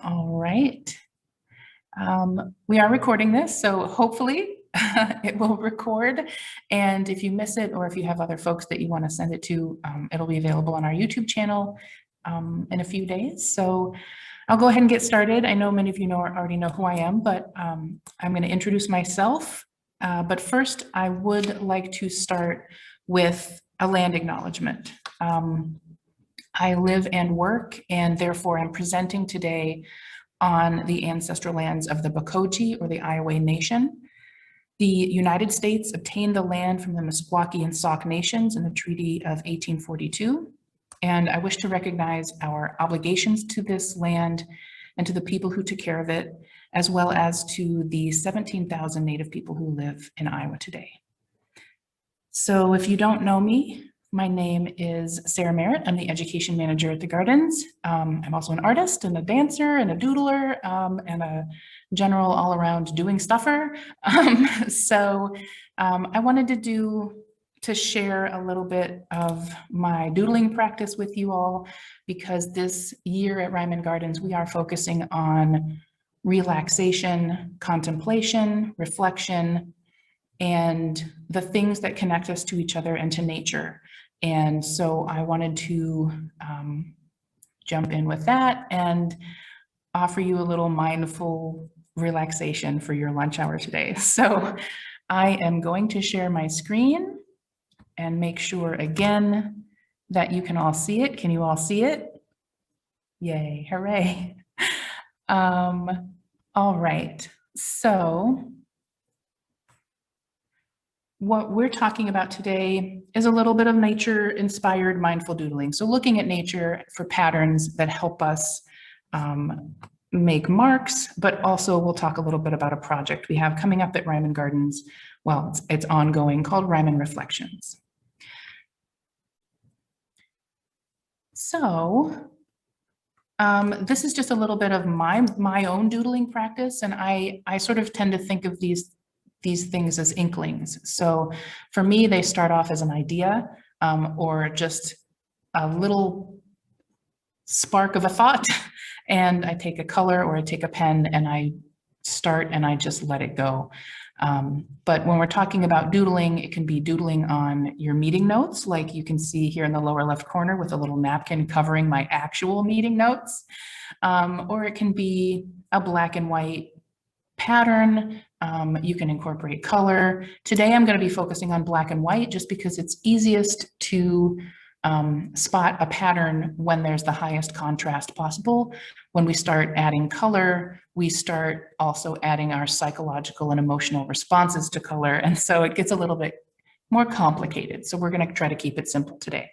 All right. We are recording this, so hopefully it will record. And if you miss it, or if you have other folks that you want to send it to, it'll be available on our YouTube channel in a few days. So I'll go ahead and get started. I know many of you already know who I am, but I'm going to introduce myself. But first, I would like to start with a land acknowledgement. I live and work, and therefore I'm presenting today on the ancestral lands of the Bakochi, or the Iowa Nation. The United States obtained the land from the Meskwaki and Sauk nations in the Treaty of 1842. And I wish to recognize our obligations to this land and to the people who took care of it, as well as to the 17,000 Native people who live in Iowa today. So if you don't know me, my name is Sara Merritt. I'm the education manager at the Gardens. I'm also an artist and a dancer and a doodler and a general all-around doing stuffer. I wanted to share a little bit of my doodling practice with you all, because this year at Reiman Gardens, we are focusing on relaxation, contemplation, reflection, and the things that connect us to each other and to nature. And so I wanted to jump in with that and offer you a little mindful relaxation for your lunch hour today. So I am going to share my screen and make sure again that you can all see it. Can you all see it? Yay, hooray. All right, so what we're talking about today is a little bit of nature-inspired mindful doodling. So looking at nature for patterns that help us make marks, but also we'll talk a little bit about a project we have coming up at Reiman Gardens. Well, it's ongoing, called Reiman Reflections. So this is just a little bit of my own doodling practice, and I sort of tend to think of these things as inklings. So for me, they start off as an idea or just a little spark of a thought, and I take a color or I take a pen and I start and I just let it go. But when we're talking about doodling, it can be doodling on your meeting notes, like you can see here in the lower left corner with a little napkin covering my actual meeting notes, or it can be a black and white pattern. You can incorporate color. Today, I'm going to be focusing on black and white just because it's easiest to spot a pattern when there's the highest contrast possible. When we start adding color, we start also adding our psychological and emotional responses to color. And so it gets a little bit more complicated. So we're going to try to keep it simple today.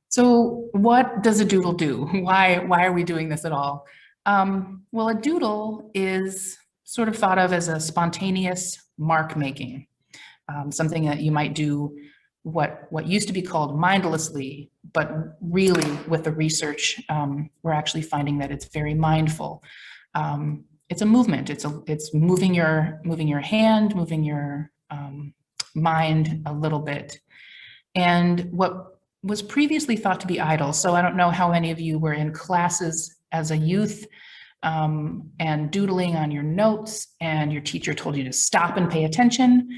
So what does a doodle do? Why are we doing this at all? Well, a doodle is sort of thought of as a spontaneous mark making, something that you might do what used to be called mindlessly, but really with the research, we're actually finding that it's very mindful. It's a movement. It's moving your hand, moving your mind a little bit. And what was previously thought to be idle. So I don't know how many of you were in classes as a youth and doodling on your notes, and your teacher told you to stop and pay attention.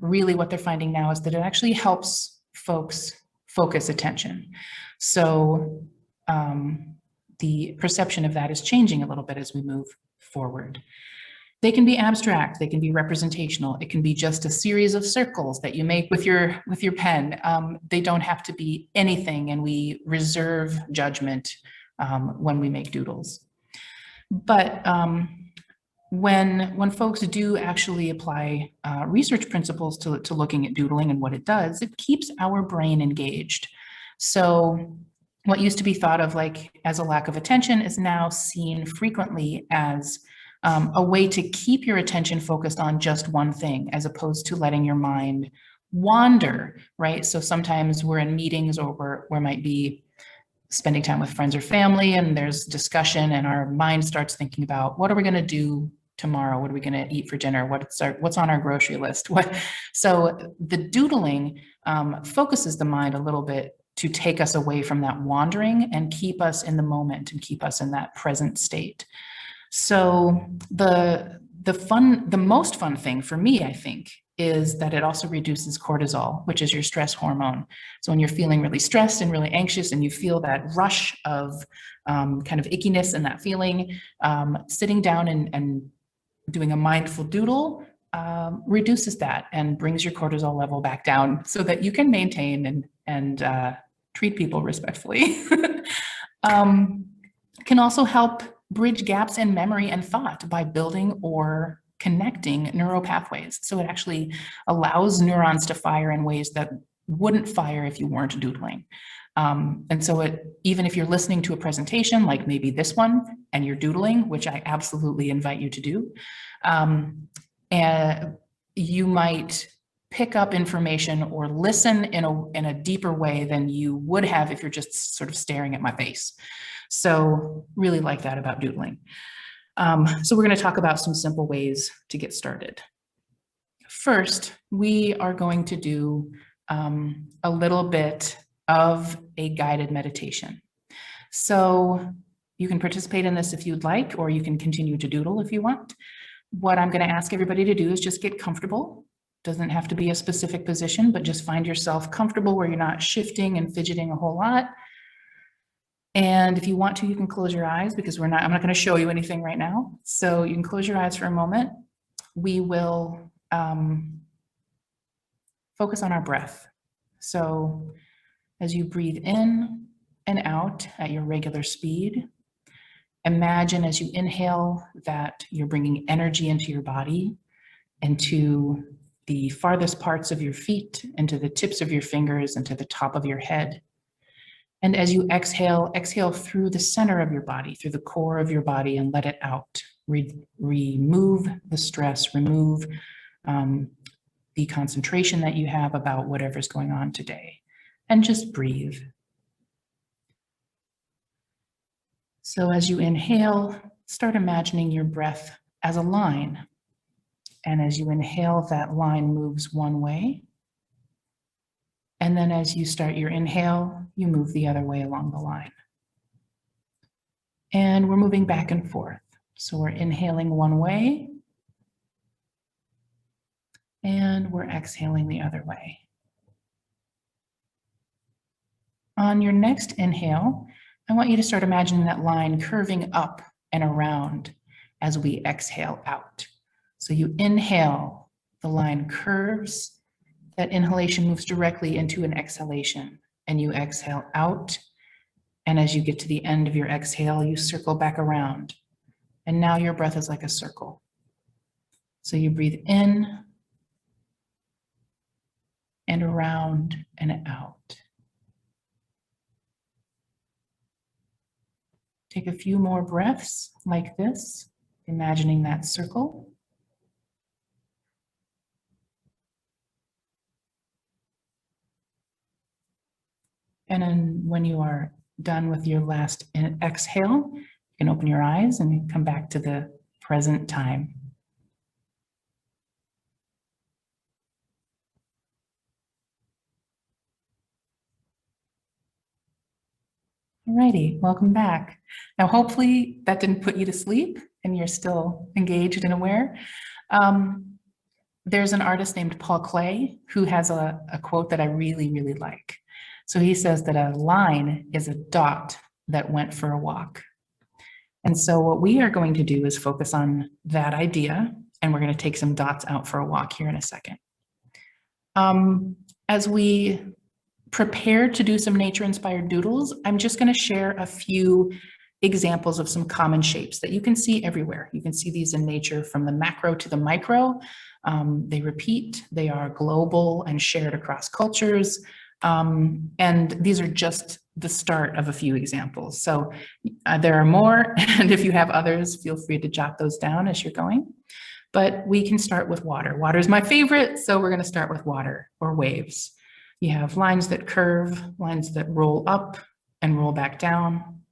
Really what they're finding now is that it actually helps folks focus attention. So the perception of that is changing a little bit as we move forward. They can be abstract, they can be representational, it can be just a series of circles that you make with your pen. They don't have to be anything, and we reserve judgment when we make doodles. But when folks do actually apply research principles to looking at doodling and what it does, it keeps our brain engaged. So what used to be thought of like as a lack of attention is now seen frequently as a way to keep your attention focused on just one thing, as opposed to letting your mind wander, right? So sometimes we're in meetings, or we might be spending time with friends or family, and there's discussion, and our mind starts thinking about, what are we going to do tomorrow? What are we going to eat for dinner? What's on our grocery list? So the doodling focuses the mind a little bit to take us away from that wandering and keep us in the moment and keep us in that present state. So the most fun thing for me, I think, is that it also reduces cortisol, which is your stress hormone. So when you're feeling really stressed and really anxious and you feel that rush of kind of ickiness and that feeling, sitting down and doing a mindful doodle reduces that and brings your cortisol level back down so that you can maintain and treat people respectfully. Can also help bridge gaps in memory and thought by building or connecting neural pathways. So it actually allows neurons to fire in ways that wouldn't fire if you weren't doodling. And so even if you're listening to a presentation, like maybe this one, and you're doodling, which I absolutely invite you to do, and you might pick up information or listen in a deeper way than you would have if you're just sort of staring at my face. So really like that about doodling. So we're going to talk about some simple ways to get started. First, we are going to do a little bit of a guided meditation. So you can participate in this if you'd like, or you can continue to doodle if you want. What I'm going to ask everybody to do is just get comfortable. Doesn't have to be a specific position, but just find yourself comfortable where you're not shifting and fidgeting a whole lot. And if you want to, you can close your eyes because I'm not going to show you anything right now. So you can close your eyes for a moment. We will focus on our breath. So as you breathe in and out at your regular speed, imagine as you inhale that you're bringing energy into your body, into the farthest parts of your feet, into the tips of your fingers, into the top of your head. And as you exhale, exhale through the center of your body, through the core of your body, and let it out. Remove the stress, remove the concentration that you have about whatever's going on today, and just breathe. So as you inhale, start imagining your breath as a line. And as you inhale, that line moves one way. And then as you start your inhale, you move the other way along the line. And we're moving back and forth. So we're inhaling one way, and we're exhaling the other way. On your next inhale, I want you to start imagining that line curving up and around as we exhale out. So you inhale, the line curves, that inhalation moves directly into an exhalation, and you exhale out. And as you get to the end of your exhale, you circle back around. And now your breath is like a circle. So you breathe in and around and out. Take a few more breaths like this, imagining that circle. And then when you are done with your last exhale, you can open your eyes and come back to the present time. Alrighty, welcome back. Now, hopefully that didn't put you to sleep and you're still engaged and aware. There's an artist named Paul Klee who has a quote that I really, really like. So he says that a line is a dot that went for a walk. And so what we are going to do is focus on that idea, and we're going to take some dots out for a walk here in a second. As we prepare to do some nature-inspired doodles, I'm just going to share a few examples of some common shapes that you can see everywhere. You can see these in nature from the macro to the micro. They repeat, they are global and shared across cultures. And these are just the start of a few examples. So there are more, and if you have others, feel free to jot those down as you're going. But we can start with water. Water is my favorite, so we're going to start with water or waves. You have lines that curve, lines that roll up and roll back down.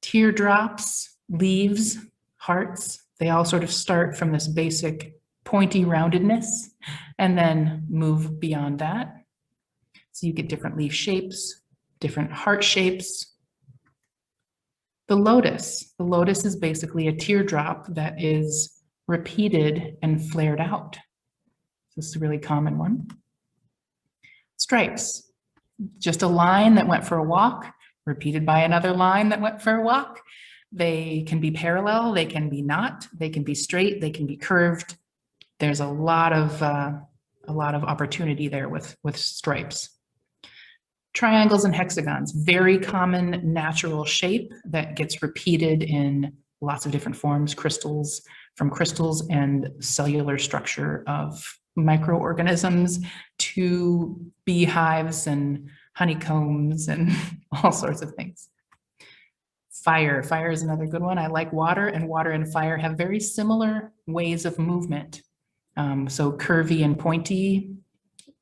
Teardrops, leaves, hearts, they all sort of start from this basic pointy roundedness and then move beyond that. So you get different leaf shapes, different heart shapes. The lotus is basically a teardrop that is repeated and flared out. This is a really common one. Stripes, just a line that went for a walk, repeated by another line that went for a walk. They can be parallel, they can be not, they can be straight, they can be curved. There's a lot of opportunity there with stripes. Triangles and hexagons, very common natural shape that gets repeated in lots of different forms, crystals and cellular structure of microorganisms to beehives and honeycombs and all sorts of things. Fire is another good one. I like water, and water and fire have very similar ways of movement. So curvy and pointy,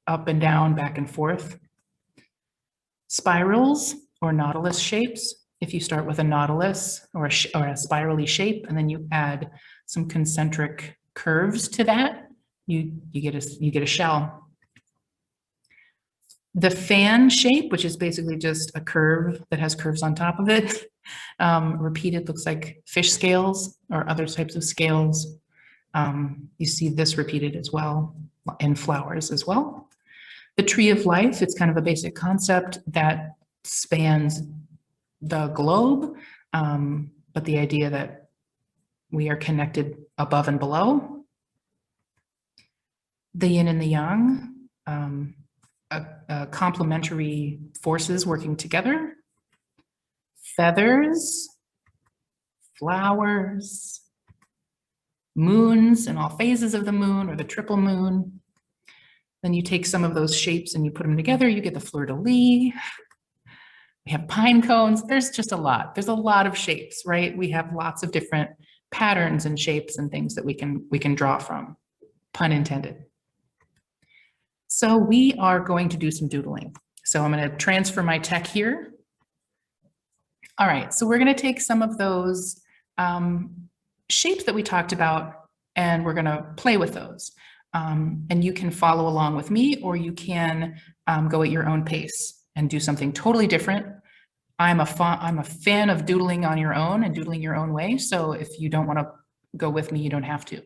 up and down, back and forth. Spirals or nautilus shapes. If you start with a nautilus or a spirally shape, and then you add some concentric curves to that, you get a shell. The fan shape, which is basically just a curve that has curves on top of it, repeated, looks like fish scales or other types of scales. You see this repeated as well in flowers as well. The tree of life, it's kind of a basic concept that spans the globe, but the idea that we are connected above and below. The yin and the yang, complementary forces working together. Feathers, flowers, moons and all phases of the moon or the triple moon. Then you take some of those shapes and you put them together, you get the fleur-de-lis. We have pine cones. There's just a lot. There's a lot of shapes, right? We have lots of different patterns and shapes and things that we can draw from, pun intended. So we are going to do some doodling. So I'm going to transfer my tech here. All right, so we're going to take some of those shapes that we talked about, and we're going to play with those. And you can follow along with me, or you can go at your own pace and do something totally different. I'm a fan of doodling on your own and doodling your own way. So if you don't want to go with me, you don't have to.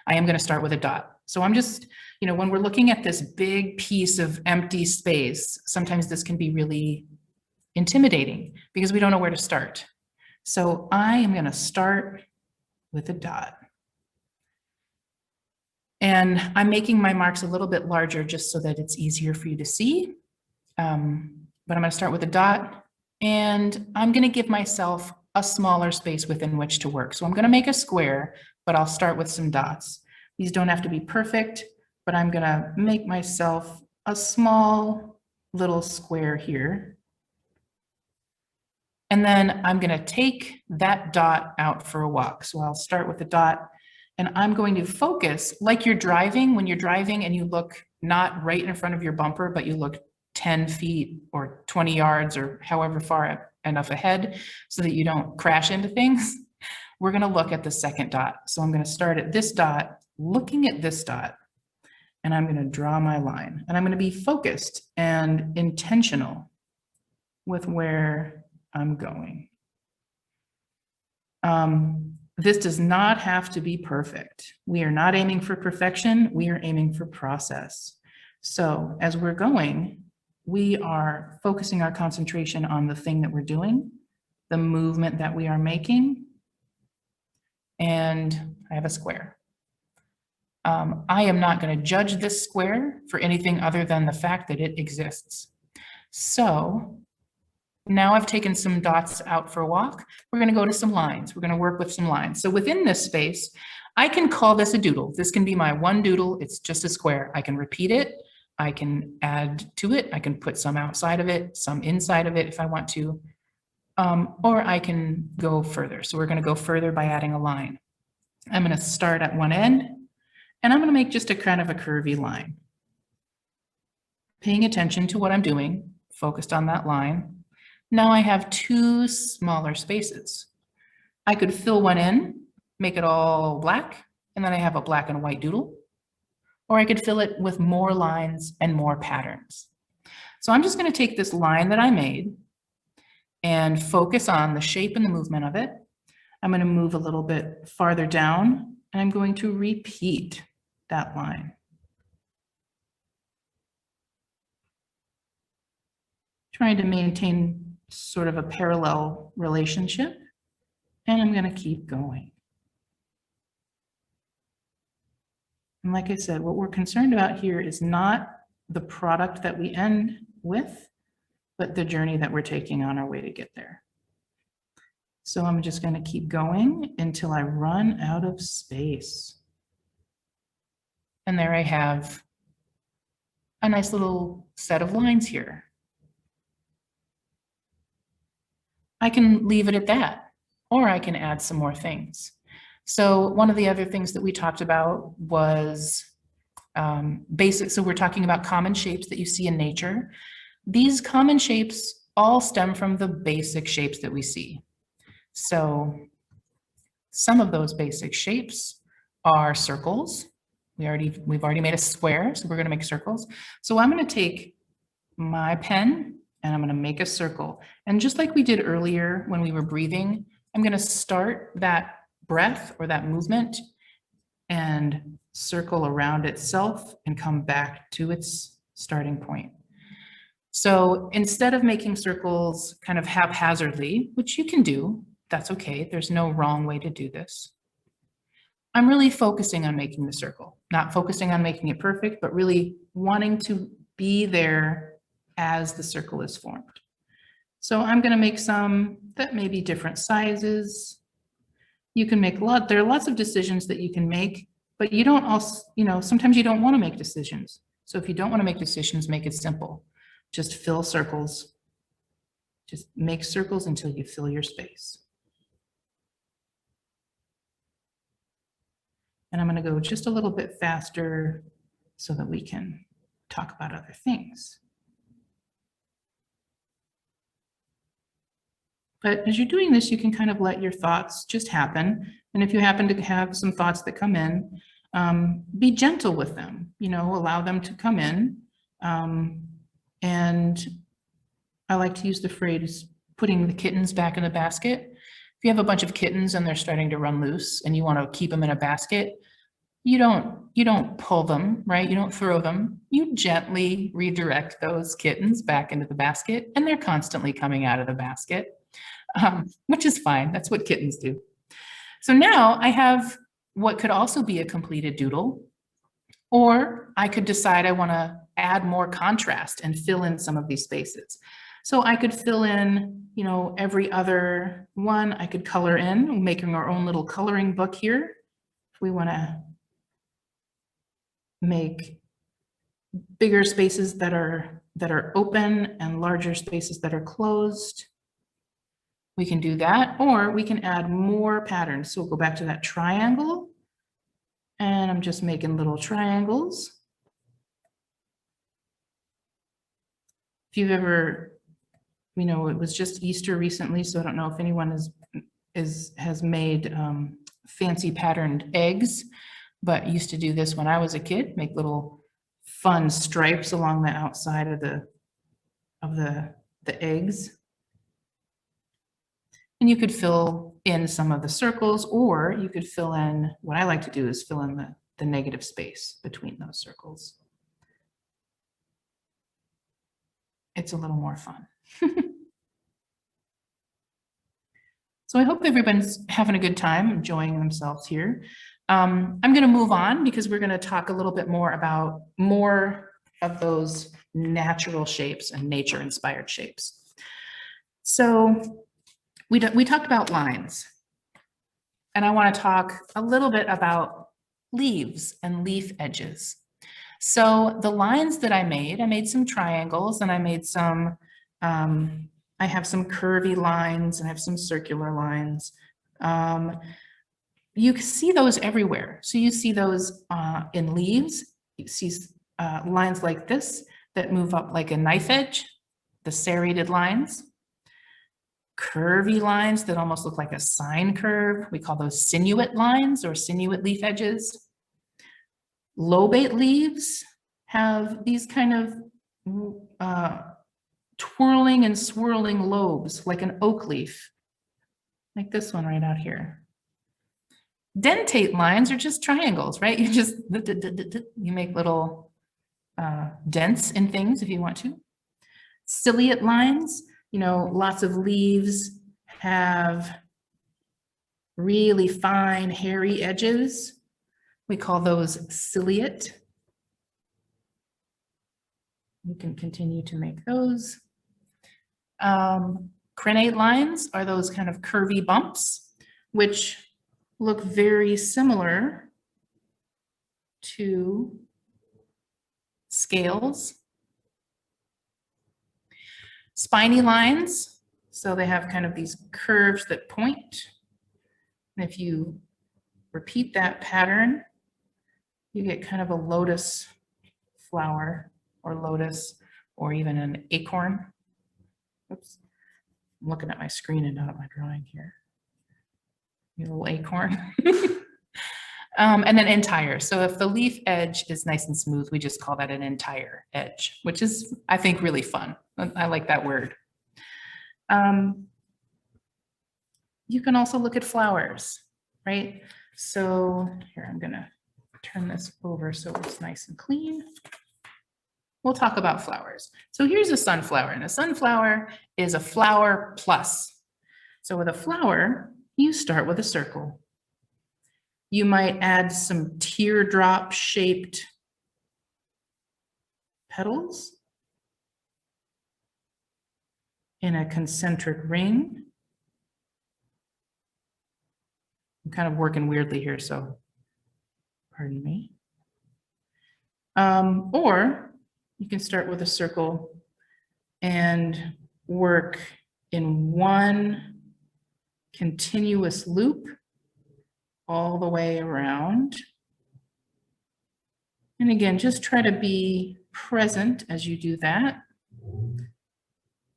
I am going to start with a dot. So I'm just, when we're looking at this big piece of empty space, sometimes this can be really intimidating because we don't know where to start. So I am going to start with a dot. And I'm making my marks a little bit larger just so that it's easier for you to see. But I'm going to start with a dot, and I'm going to give myself a smaller space within which to work. So I'm going to make a square, but I'll start with some dots. These don't have to be perfect, but I'm going to make myself a small little square here. And then I'm going to take that dot out for a walk. So I'll start with the dot, and I'm going to focus like you're driving. When you're driving and you look not right in front of your bumper, but you look 10 feet or 20 yards or however far enough ahead so that you don't crash into things. We're going to look at the second dot. So I'm going to start at this dot, looking at this dot, and I'm going to draw my line. And I'm going to be focused and intentional with where I'm going. This does not have to be perfect. We are not aiming for perfection. We are aiming for process. So as we're going, we are focusing our concentration on the thing that we're doing, the movement that we are making, and I have a square. I am not going to judge this square for anything other than the fact that it exists. So now I've taken some dots out for a walk. We're going to go to some lines. We're going to work with some lines. So within this space, I can call this a doodle. This can be my one doodle. It's just a square. I can repeat it. I can add to it. I can put some outside of it, some inside of it if I want to, or I can go further. So we're going to go further by adding a line. I'm going to start at one end, and I'm going to make just a kind of a curvy line. Paying attention to what I'm doing, focused on that line. Now I have two smaller spaces. I could fill one in, make it all black, and then I have a black and white doodle. Or I could fill it with more lines and more patterns. So I'm just going to take this line that I made and focus on the shape and the movement of it. I'm going to move a little bit farther down, and I'm going to repeat that line. Trying to maintain sort of a parallel relationship, and I'm going to keep going. And like I said, what we're concerned about here is not the product that we end with, but the journey that we're taking on our way to get there. So I'm just going to keep going until I run out of space. And there I have a nice little set of lines here. I can leave it at that, or I can add some more things. So one of the other things that we talked about was basic. So we're talking about common shapes that you see in nature. These common shapes all stem from the basic shapes that we see. So some of those basic shapes are circles. We've already made a square, so we're going to make circles. So I'm going to take my pen and I'm going to make a circle. And just like we did earlier when we were breathing, I'm going to start that breath or that movement and circle around itself and come back to its starting point. So instead of making circles kind of haphazardly, which you can do, that's okay. There's no wrong way to do this. I'm really focusing on making the circle, not focusing on making it perfect, but really wanting to be there as the circle is formed. So I'm going to make some that may be different sizes. You can make there are lots of decisions that you can make, but you don't also, sometimes you don't want to make decisions. So if you don't want to make decisions, make it simple. Just fill circles. Just make circles until you fill your space. And I'm going to go just a little bit faster so that we can talk about other things. But as you're doing this, you can kind of let your thoughts just happen. And if you happen to have some thoughts that come in, be gentle with them, allow them to come in. And I like to use the phrase, putting the kittens back in the basket. If you have a bunch of kittens and they're starting to run loose and you want to keep them in a basket, you don't pull them, right? You don't throw them. You gently redirect those kittens back into the basket, and they're constantly coming out of the basket, which is fine. That's what kittens do. So now I have what could also be a completed doodle, or I could decide I want to add more contrast and fill in some of these spaces. So I could fill in, every other one. I could color in, making our own little coloring book here. If we want to make bigger spaces that are open and larger spaces that are closed, we can do that, or we can add more patterns. So we'll go back to that triangle, and I'm just making little triangles. If you've ever, it was just Easter recently, so I don't know if anyone has made fancy patterned eggs, but used to do this when I was a kid, make little fun stripes along the outside of the eggs. And you could fill in some of the circles, or you could fill in, what I like to do is fill in the negative space between those circles. It's a little more fun. So I hope everyone's having a good time, enjoying themselves here. I'm going to move on because we're going to talk a little bit more about more of those natural shapes and nature-inspired shapes. So we talked about lines, and I want to talk a little bit about leaves and leaf edges. So the lines that I made some triangles, and I made some, I have some curvy lines, and I have some circular lines. You see those everywhere. So you see those in leaves. You see lines like this that move up like a knife edge, the serrated lines. Curvy lines that almost look like a sine curve. We call those sinuate lines or sinuate leaf edges. Lobate leaves have these kind of twirling and swirling lobes like an oak leaf, like this one right out here. Dentate lines are just triangles, right? You just, you make little dents in things if you want to. Ciliate lines, you know, lots of leaves have really fine, hairy edges. We call those ciliate. You can continue to make those. Crenate lines are those kind of curvy bumps, which look very similar to scales. Spiny lines, so they have kind of these curves that point. And if you repeat that pattern, you get kind of a lotus flower or lotus or even an acorn. Oops, I'm looking at my screen and not at my drawing here. A little acorn. And then entire. So if the leaf edge is nice and smooth, we just call that an entire edge, which is, I think, really fun. I like that word. You can also look at flowers, right? So here, I'm gonna turn this over so it's nice and clean. We'll talk about flowers. So here's a sunflower, and a sunflower is a flower plus. So with a flower, you start with a circle. You might add some teardrop shaped petals in a concentric ring. I'm kind of working weirdly here, so pardon me. Or you can start with a circle and work in one continuous loop all the way around. And again, just try to be present as you do that.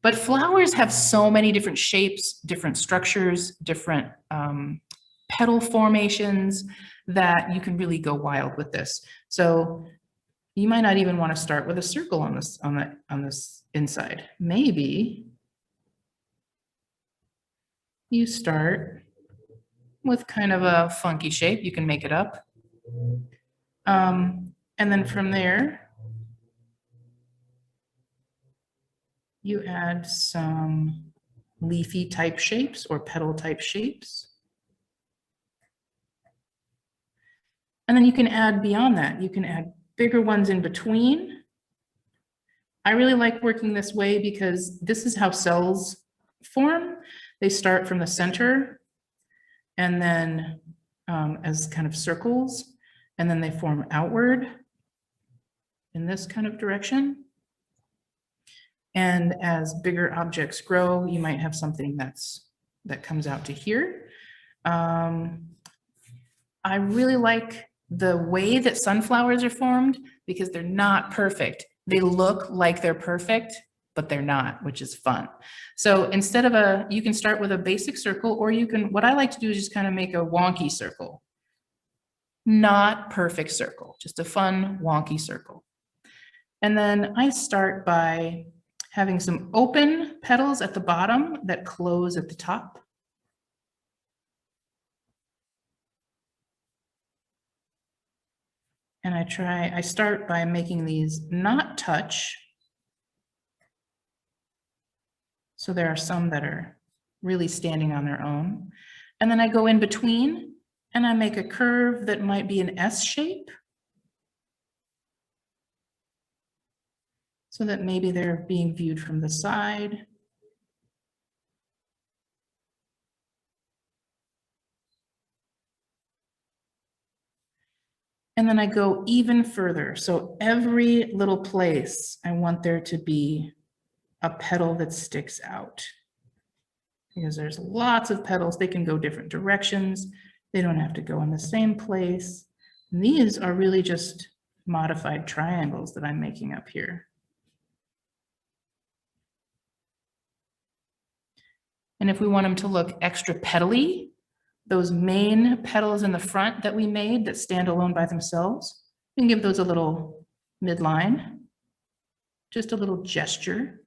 But flowers have so many different shapes, different structures, different petal formations that you can really go wild with this. So you might not even want to start with a circle on this inside. Maybe you start with kind of a funky shape. You can make it up. And then from there, you add some leafy type shapes or petal type shapes. And then you can add beyond that. You can add bigger ones in between. I really like working this way because this is how cells form. They start from the center and then as kind of circles, and then they form outward in this kind of direction. And as bigger objects grow, you might have something that comes out to here. I really like the way that sunflowers are formed because they're not perfect. They look like they're perfect, but they're not, which is fun. So instead of you can start with a basic circle, or you can, what I like to do is just kind of make a wonky circle. Not perfect circle, just a fun wonky circle. And then I start by having some open petals at the bottom that close at the top. And I start by making these not touch. So there are some that are really standing on their own. And then I go in between and I make a curve that might be an S shape. So that maybe they're being viewed from the side. And then I go even further. So every little place, I want there to be a petal that sticks out. Because there's lots of petals, they can go different directions. They don't have to go in the same place. And these are really just modified triangles that I'm making up here. And if we want them to look extra petally, those main petals in the front that we made that stand alone by themselves, we can give those a little midline, just a little gesture.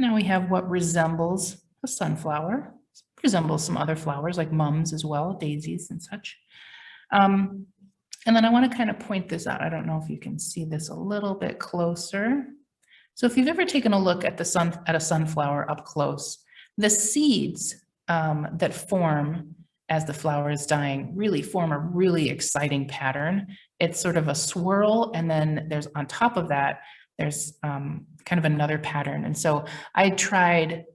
Now we have what resembles a sunflower, resembles some other flowers like mums as well, daisies and such. And then I want to kind of point this out. I don't know if you can see this a little bit closer. So if you've ever taken a look at a sunflower up close, the seeds that form as the flower is dying really form a really exciting pattern. It's sort of a swirl, and then there's on top of that, there's kind of another pattern. And so I tried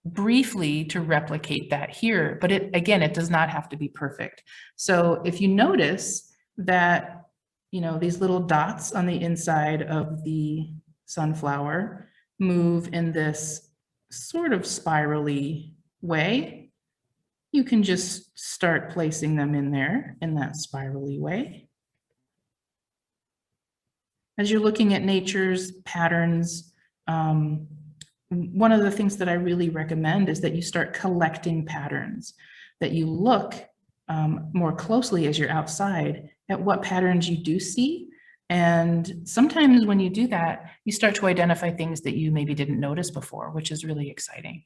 briefly to replicate that here, but it does not have to be perfect. So if you notice that, you know, these little dots on the inside of the sunflower move in this sort of spirally way, you can just start placing them in there in that spirally way. As you're looking at nature's patterns, one of the things that I really recommend is that you start collecting patterns, that you look more closely as you're outside at what patterns you do see. And sometimes when you do that, you start to identify things that you maybe didn't notice before, which is really exciting.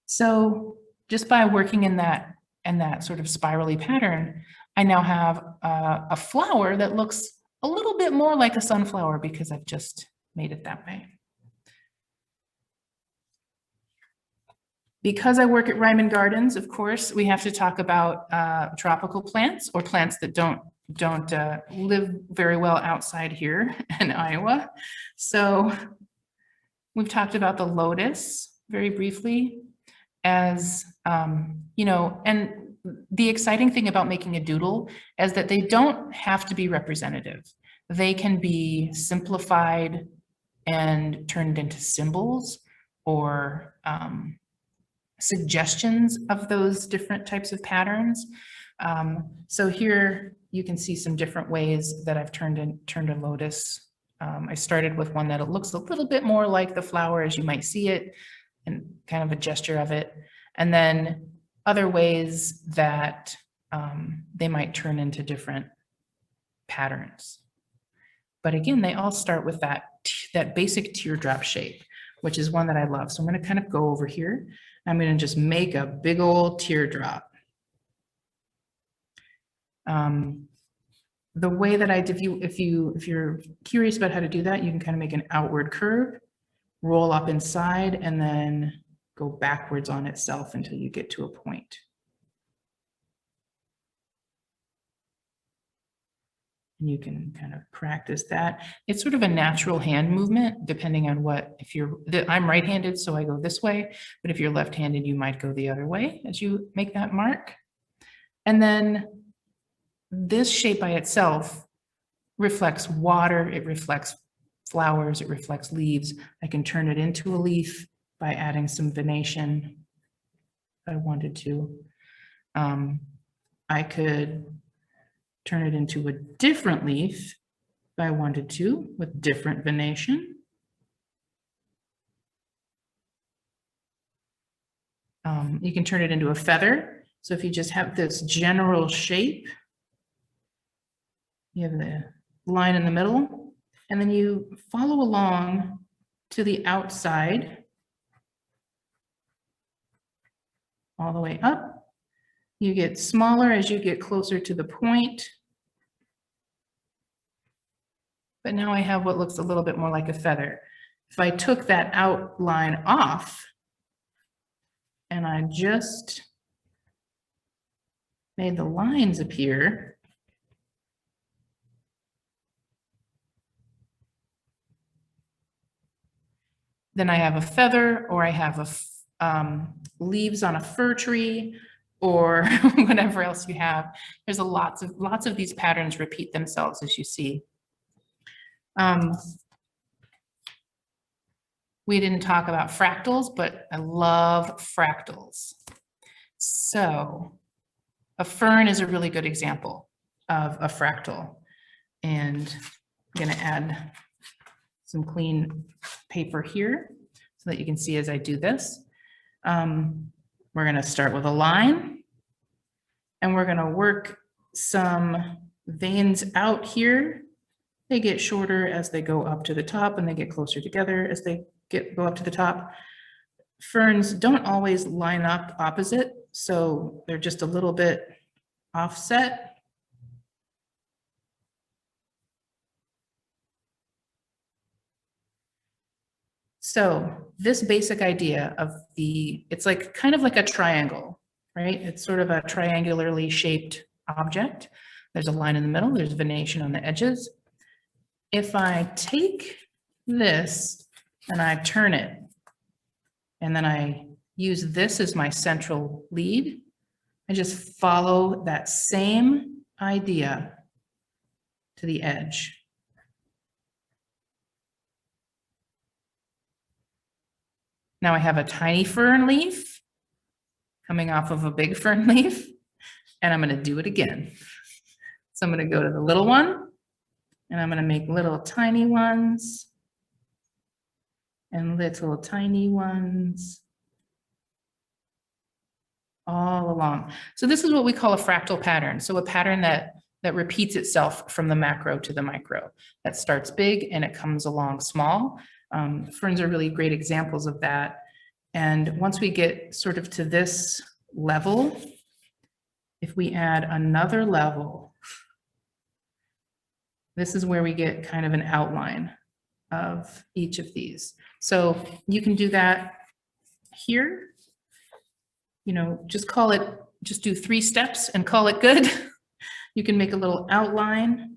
So just by working in that sort of spirally pattern, I now have a flower that looks a little bit more like a sunflower because I've just made it that way. Because I work at Reiman Gardens, of course, we have to talk about tropical plants or plants that don't live very well outside here in Iowa. So we've talked about the lotus very briefly as, you know, and the exciting thing about making a doodle is that they don't have to be representative. They can be simplified and turned into symbols or suggestions of those different types of patterns. So here you can see some different ways that I've turned a lotus. I started with one that it looks a little bit more like the flower as you might see it, and kind of a gesture of it. And then other ways that they might turn into different patterns. But again, they all start with that basic teardrop shape, which is one that I love. So I'm going to kind of go over here. I'm going to just make a big old teardrop. The way that if you're curious about how to do that, you can kind of make an outward curve, roll up inside, and then go backwards on itself until you get to a point. And you can kind of practice that. It's sort of a natural hand movement, depending on I'm right-handed, so I go this way, but if you're left-handed, you might go the other way as you make that mark. And then this shape by itself reflects water, it reflects flowers, it reflects leaves. I can turn it into a leaf by adding some venation if I wanted to. I could turn it into a different leaf if I wanted to, with different venation. You can turn it into a feather. So if you just have this general shape, you have the line in the middle, and then you follow along to the outside, all the way up. You get smaller as you get closer to the point. But now I have what looks a little bit more like a feather. If I took that outline off and I just made the lines appear, then I have a feather, or I have leaves on a fir tree, or whatever else you have. There's lots of these patterns repeat themselves, as you see. We didn't talk about fractals, but I love fractals. So a fern is a really good example of a fractal. And I'm going to add some clean paper here so that you can see as I do this. We're going to start with a line, and we're going to work some veins out here. They get shorter as they go up to the top, and they get closer together as they go up to the top. Ferns don't always line up opposite, so they're just a little bit offset. So this basic idea of it's like kind of like a triangle, right? It's sort of a triangularly shaped object. There's a line in the middle, there's venation on the edges. If I take this and I turn it, and then I use this as my central lead, I just follow that same idea to the edge. Now I have a tiny fern leaf coming off of a big fern leaf, and I'm going to do it again. So I'm going to go to the little one, and I'm going to make little tiny ones and little tiny ones all along. So this is what we call a fractal pattern. So a pattern that repeats itself from the macro to the micro. That starts big and it comes along small. Ferns are really great examples of that. And once we get sort of to this level, if we add another level, this is where we get kind of an outline of each of these. So you can do that here. You know, just do 3 steps and call it good. You can make a little outline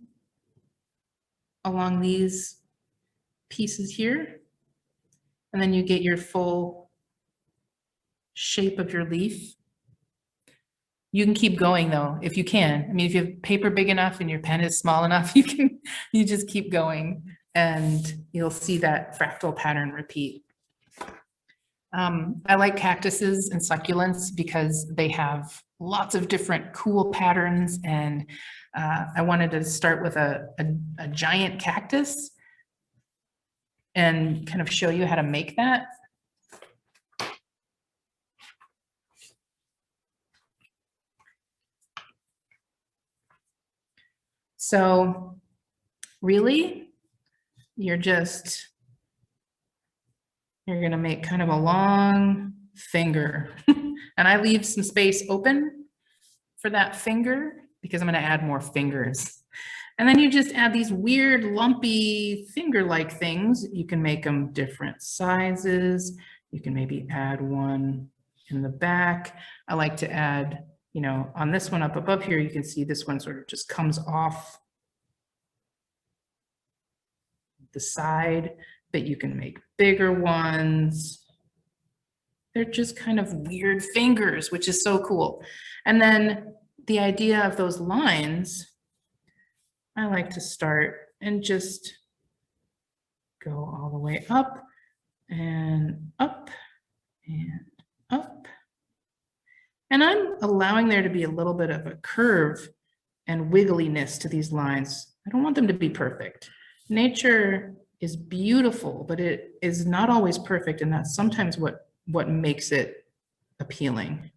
along these pieces here, and then you get your full shape of your leaf. You can keep going though, if you can. I mean, if you have paper big enough and your pen is small enough, you just keep going and you'll see that fractal pattern repeat. I like cactuses and succulents because they have lots of different cool patterns, and I wanted to start with a giant cactus and kind of show you how to make that. So really, you're gonna make kind of a long finger. And I leave some space open for that finger because I'm gonna add more fingers. And then you just add these weird lumpy finger-like things. You can make them different sizes. You can maybe add one in the back. I like to add, you know, on this one up above here, you can see this one sort of just comes off the side, but you can make bigger ones. They're just kind of weird fingers, which is so cool. And then the idea of those lines, I like to start and just go all the way up and up and up. And I'm allowing there to be a little bit of a curve and wiggliness to these lines. I don't want them to be perfect. Nature is beautiful, but it is not always perfect, and that's sometimes what makes it appealing.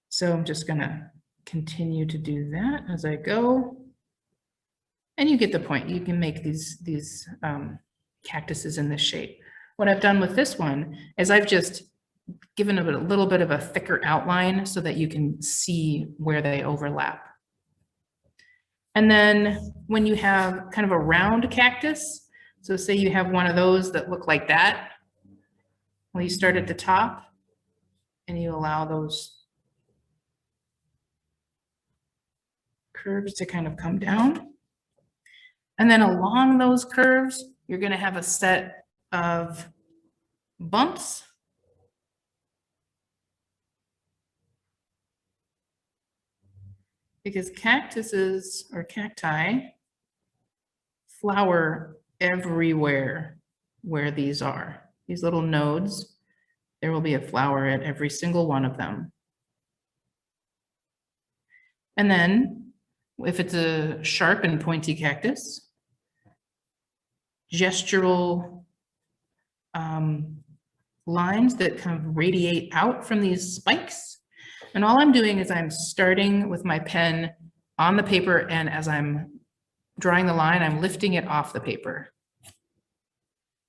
So I'm just gonna continue to do that as I go. And you get the point. You can make these cactuses in this shape. What I've done with this one is I've just given it a little bit of a thicker outline so that you can see where they overlap. And then when you have kind of a round cactus, so say you have one of those that look like that, well, you start at the top and you allow those curves to kind of come down. And then along those curves, you're going to have a set of bumps. Because cactuses or cacti flower everywhere where these are. These little nodes, there will be a flower at every single one of them. And then if it's a sharp and pointy cactus, gestural lines that kind of radiate out from these spikes. And all I'm doing is I'm starting with my pen on the paper, and as I'm drawing the line, I'm lifting it off the paper.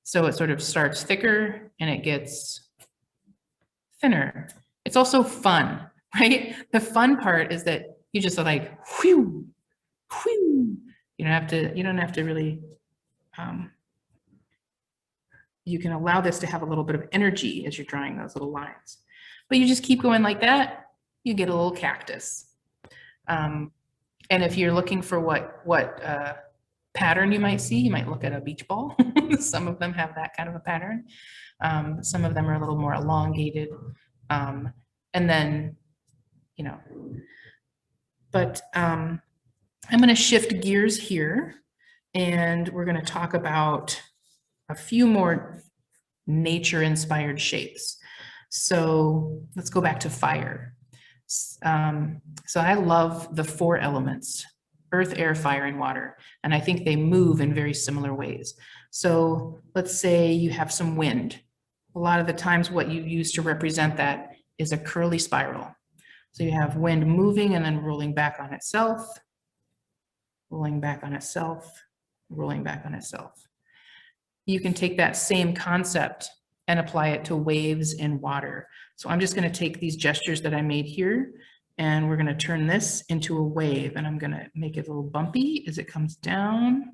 So it sort of starts thicker and it gets thinner. It's also fun, right? The fun part is that you just are like, whew, whew. You don't have to really, you can allow this to have a little bit of energy as you're drawing those little lines. But you just keep going like that, you get a little cactus. And if you're looking for what pattern you might see, you might look at a beach ball. Some of them have that kind of a pattern. Some of them are a little more elongated. And then, you know, but I'm going to shift gears here and we're going to talk about a few more nature-inspired shapes. So let's go back to fire. So I love the 4 elements: earth, air, fire, and water. And I think they move in very similar ways. So let's say you have some wind. A lot of the times what you use to represent that is a curly spiral. So you have wind moving and then rolling back on itself, rolling back on itself, rolling back on itself. You can take that same concept and apply it to waves in water. So I'm just going to take these gestures that I made here and we're going to turn this into a wave, and I'm going to make it a little bumpy as it comes down.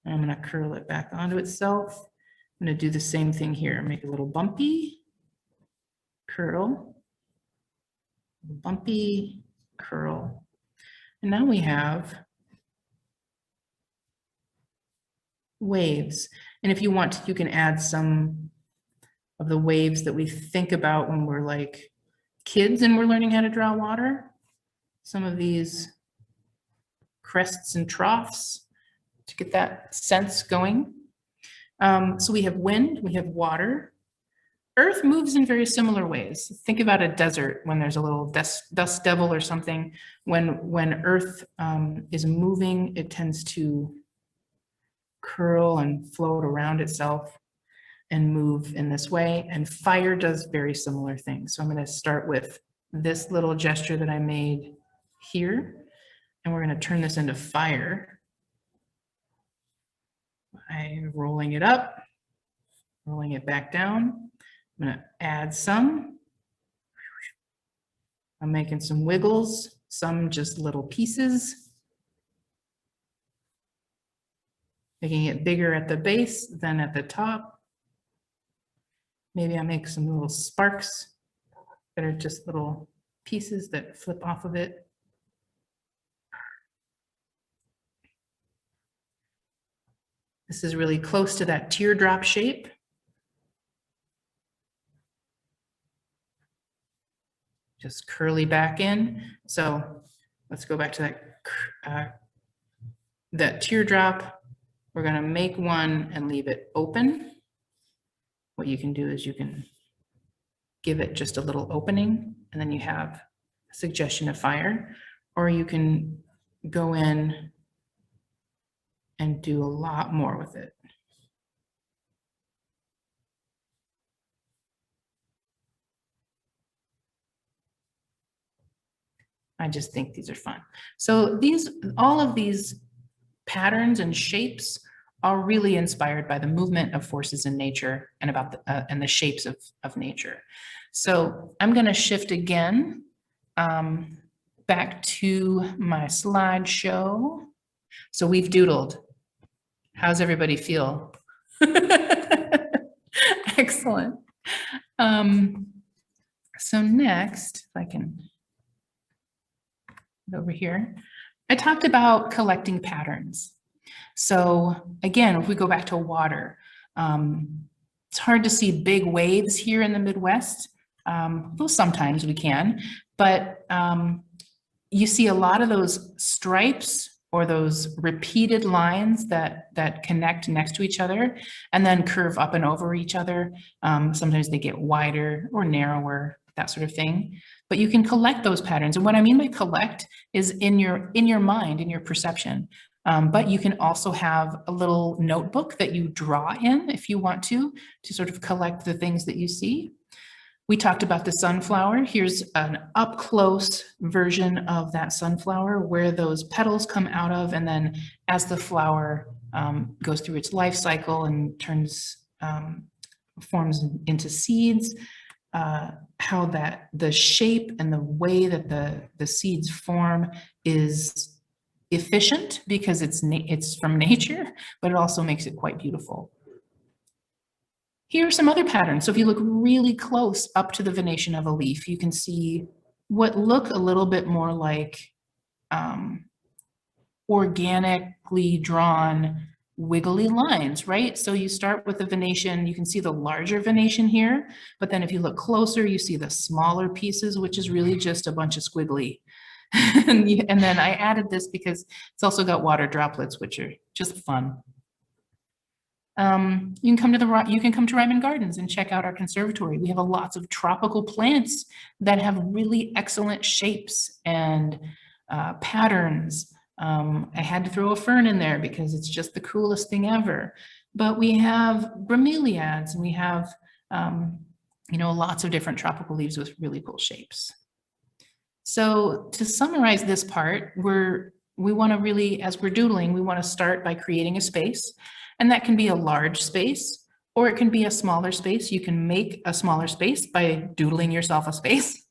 And I'm going to curl it back onto itself. I'm going to do the same thing here, make it a little bumpy, curl, bumpy, curl. And now we have waves. And if you want, you can add some of the waves that we think about when we're like kids and we're learning how to draw water. Some of these crests and troughs to get that sense going. So we have wind, we have water. Earth moves in very similar ways. Think about a desert when there's a little dust devil or something. When Earth is moving, it tends to curl and float around itself and move in this way. And fire does very similar things. So I'm going to start with this little gesture that I made here, and we're going to turn this into fire by rolling it up, rolling it back down. I'm going to add some. I'm making some wiggles, some just little pieces, making it bigger at the base than at the top. Maybe I make some little sparks that are just little pieces that flip off of it. This is really close to that teardrop shape. Just curly back in. So let's go back to that teardrop. We're going to make one and leave it open. What you can do is you can give it just a little opening, and then you have a suggestion of fire, or you can go in and do a lot more with it. I just think these are fun. So all of these patterns and shapes are really inspired by the movement of forces in nature and and the shapes of nature. So I'm going to shift again back to my slideshow. So we've doodled. How's everybody feel? Excellent. So next, if I can go over here, I talked about collecting patterns. So again, if we go back to water, it's hard to see big waves here in the Midwest. Well, sometimes we can, but you see a lot of those stripes or those repeated lines that connect next to each other and then curve up and over each other. Sometimes they get wider or narrower, that sort of thing. But you can collect those patterns. And what I mean by collect is in your mind, in your perception. But you can also have a little notebook that you draw in if you want to sort of collect the things that you see. We talked about the sunflower. Here's an up close version of that sunflower where those petals come out of, and then as the flower goes through its life cycle and forms into seeds, how that the shape and the way that the seeds form is efficient because it's from nature, but it also makes it quite beautiful. Here are some other patterns. So if you look really close up to the venation of a leaf, you can see what look a little bit more like organically drawn wiggly lines, right? So you start with the venation, you can see the larger venation here, but then if you look closer, you see the smaller pieces, which is really just a bunch of squiggly. And then I added this because it's also got water droplets, which are just fun. You can come to Reiman Gardens and check out our conservatory. We have lots of tropical plants that have really excellent shapes and patterns. I had to throw a fern in there because it's just the coolest thing ever. But we have bromeliads and we have, lots of different tropical leaves with really cool shapes. So to summarize this part, we want to really, as we're doodling, we want to start by creating a space. And that can be a large space, or it can be a smaller space. You can make a smaller space by doodling yourself a space.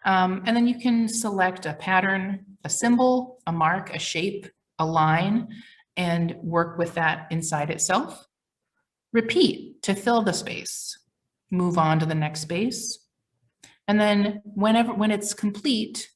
And then you can select a pattern, a symbol, a mark, a shape, a line, and work with that inside itself. Repeat to fill the space. Move on to the next space. And then when it's complete,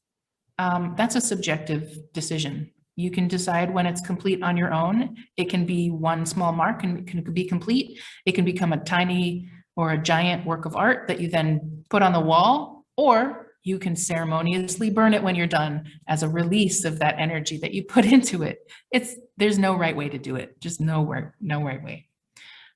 that's a subjective decision. You can decide when it's complete on your own. It can be one small mark and it can be complete. It can become a tiny or a giant work of art that you then put on the wall, or you can ceremoniously burn it when you're done as a release of that energy that you put into it. There's no right way to do it, just no right way.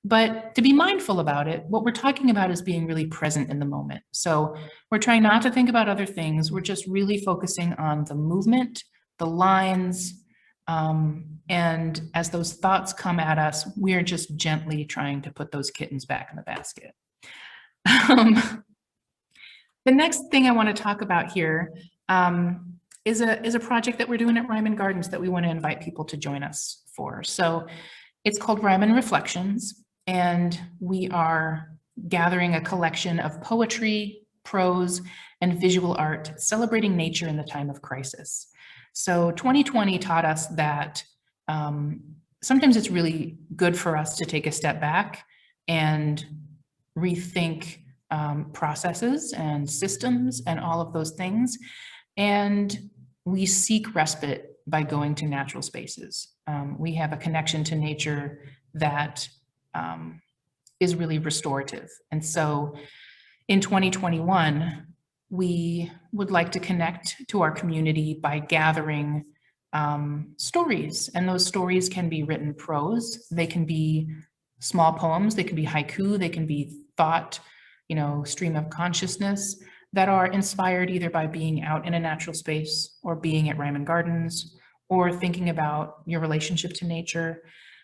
But to be mindful about it, what we're talking about is being really present in the moment. So we're trying not to think about other things. We're just really focusing on the movement, the lines, and as those thoughts come at us, we're just gently trying to put those kittens back in the basket. The next thing I want to talk about here is a project that we're doing at Reiman Gardens that we want to invite people to join us for. So it's called Reiman Reflections, and we are gathering a collection of poetry, prose, and visual art celebrating nature in the time of crisis. So 2020 taught us that sometimes it's really good for us to take a step back and rethink processes and systems and all of those things. And we seek respite by going to natural spaces. We have a connection to nature that is really restorative. And so in 2021, we would like to connect to our community by gathering stories. And those stories can be written prose, they can be small poems, they can be haiku, they can be thought, stream of consciousness that are inspired either by being out in a natural space or being at Reiman Gardens or thinking about your relationship to nature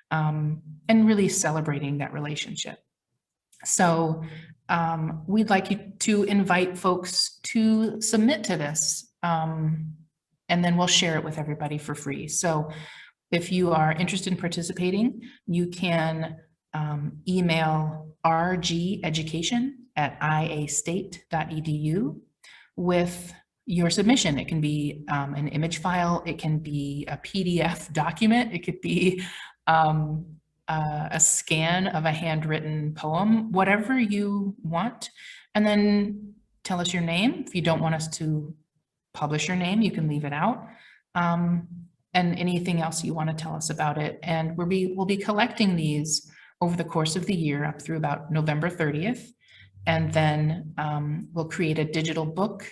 and really celebrating that relationship. So we'd like you to invite folks to submit to this and then we'll share it with everybody for free. So if you are interested in participating, you can email rgeducation@iastate.edu with your submission. It can be an image file, it can be a PDF document, it could be a scan of a handwritten poem, whatever you want. And then tell us your name. If you don't want us to publish your name, you can leave it out. And anything else you want to tell us about it. And we'll be collecting these over the course of the year up through about November 30th. And then we'll create a digital book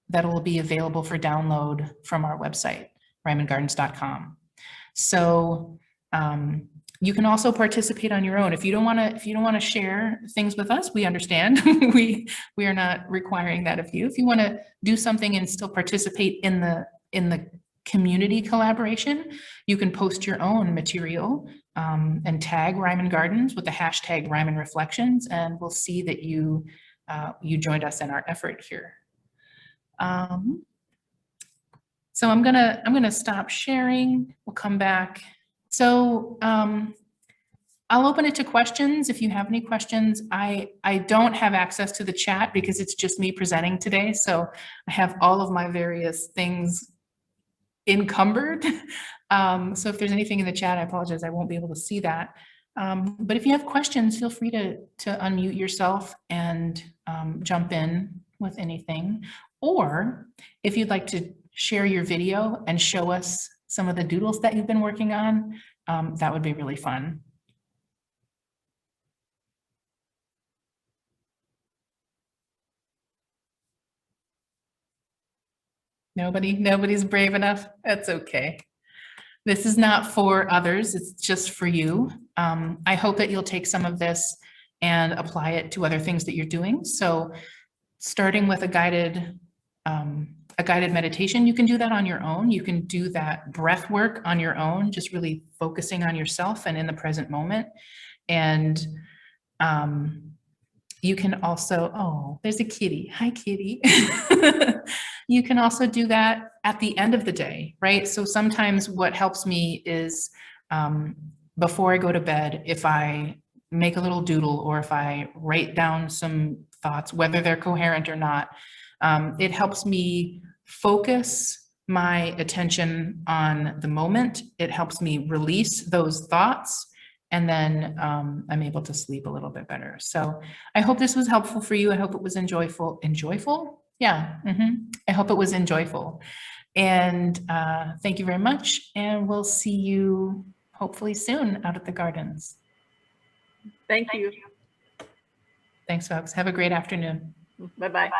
that will be available for download from our website, reimangardens.com. So you can also participate on your own. If you don't want to share things with us, we understand. we are not requiring that of you. If you want to do something and still participate in the community collaboration, you can post your own material and tag Reiman Gardens with the hashtag Reiman Reflections, and we'll see that you joined us in our effort here. So I'm gonna stop sharing. We'll come back So I'll open it to questions if you have any questions. I don't have access to the chat because it's just me presenting today. So I have all of my various things encumbered. So if there's anything in the chat, I apologize, I won't be able to see that. But if you have questions, feel free to unmute yourself and jump in with anything. Or if you'd like to share your video and show us some of the doodles that you've been working on, that would be really fun. Nobody's brave enough. That's okay. This is not for others. It's just for you. I hope that you'll take some of this and apply it to other things that you're doing. So starting with a guided meditation, you can do that on your own. You can do that breath work on your own, just really focusing on yourself and in the present moment. And you can also, oh, there's a kitty. Hi, kitty. You can also do that at the end of the day, right? So sometimes what helps me is before I go to bed, if I make a little doodle or if I write down some thoughts, whether they're coherent or not, it helps me focus my attention on the moment. It helps me release those thoughts. And then I'm able to sleep a little bit better. So I hope this was helpful for you. I hope it was enjoyable. Enjoyable? Yeah. I hope it was enjoyable. And thank you very much. And we'll see you hopefully soon out at the gardens. Thank you. Thanks, folks. Have a great afternoon. Bye-bye.